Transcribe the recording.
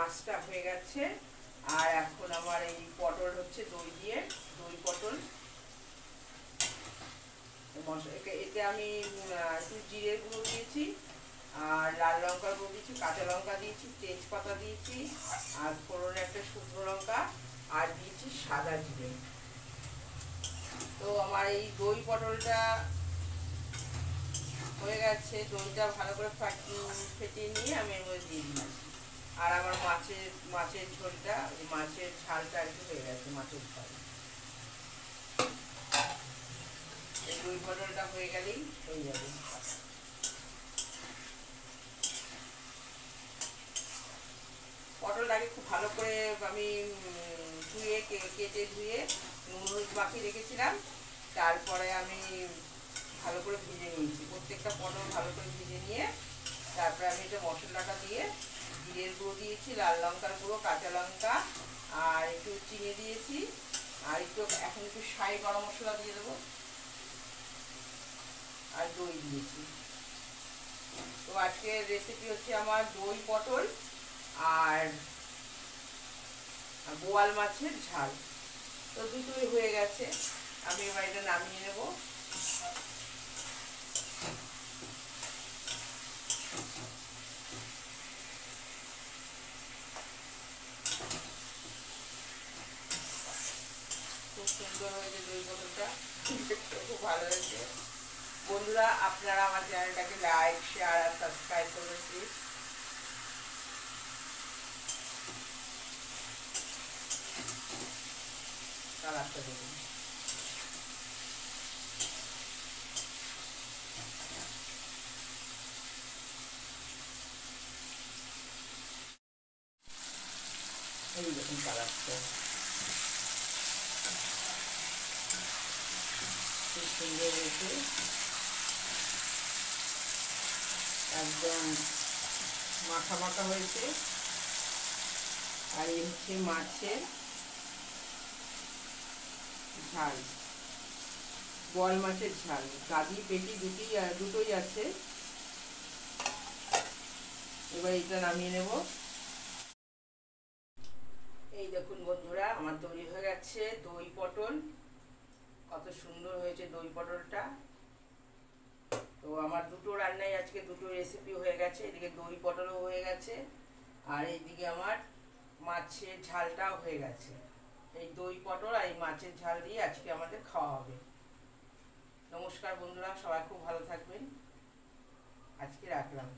মাছটা হয়ে গেছে। আর এখন আমার এই পটল হচ্ছে দই দিয়ে, দই পটল। এতে আমি একটু জিরের গুঁড়ো দিয়েছি, আর লাল লঙ্কার গুঁড়ো দিয়েছি, কাঁচা লঙ্কা দিয়েছি, তেজপাতা দিয়েছি, আর ফোড়নে একটা শুকনো লঙ্কা, আর দিয়েছি সাদা জিরে। তো আমার এই দই পটলটা হয়ে গেছে। দইটা ভালো করে ফেটিয়ে নিয়ে আমি এর মধ্যে দিয়ে দিয়েছি। আর আমার মাছের ঝোলটা, মাছের ঝালটা একটু হয়ে গেছে, মাছের ঝাল। এই দই পটলটা হয়ে গেলেই হয়ে যাবে। পটলটাকে খুব ভালো করে আমি কেটে ধুয়ে নুন হলুদ মাখিয়ে রেখেছিলাম। তারপরে আমি ভালো করে ভেজে নিয়েছি, প্রত্যেকটা পটল ভালো করে ভেজে নিয়ে তারপরে আমি এটা মশলাটা দিয়ে জিরের গুঁড়ো দিয়েছি, লাল লঙ্কার গুঁড়ো, কাঁচা লঙ্কা, আর একটু চিনি দিয়েছি, আর একটু এখন একটু সাই গরম মশলা দিয়ে দেবো, আর দই দিয়েছি। তো আজকের রেসিপি হচ্ছে আমার দই পটল আর বোয়াল মাছের ঝাল। তো দুটোই হয়ে গেছে, আমি এবার এটা নামিয়ে নেব। খুব সুন্দর হয়েছে দই পটলটা, খুব ভালো হয়েছে। বন্ধুরা, আপনারা আমার চ্যানেলটাকে লাইক, শেয়ার আর সাবস্ক্রাইব করবেন প্লিজ। কালারটা দেখুন। এই দেখুন কালারটা খুব সুন্দর হয়েছে, একদম মাখা মাখা হয়েছে। আর এই হচ্ছে মাছের ঝাল, বোয়াল মাছের ঝাল। কাঁদি পেটি দুটোই আছে। এবার এটা নামিয়ে নেব। এই দেখুন বন্ধুরা, আমার তৈরি হয়ে গেছে দই পটল। কত সুন্দর হয়েছে দই পটলটা। তো আমার দুটো রান্নাই আজকে, দুটো রেসিপি হয়ে গেছে। এদিকে দই পটলও হয়ে গেছে, আর এইদিকে আমার মাছের ঝালটাও হয়ে গেছে। এই দই পটল আর এই মাছের ঝাল দিয়ে আজকে আমাদের খাওয়া হবে। নমস্কার বন্ধুরা, সবাই খুব ভালো থাকবেন। আজকে রাখলাম।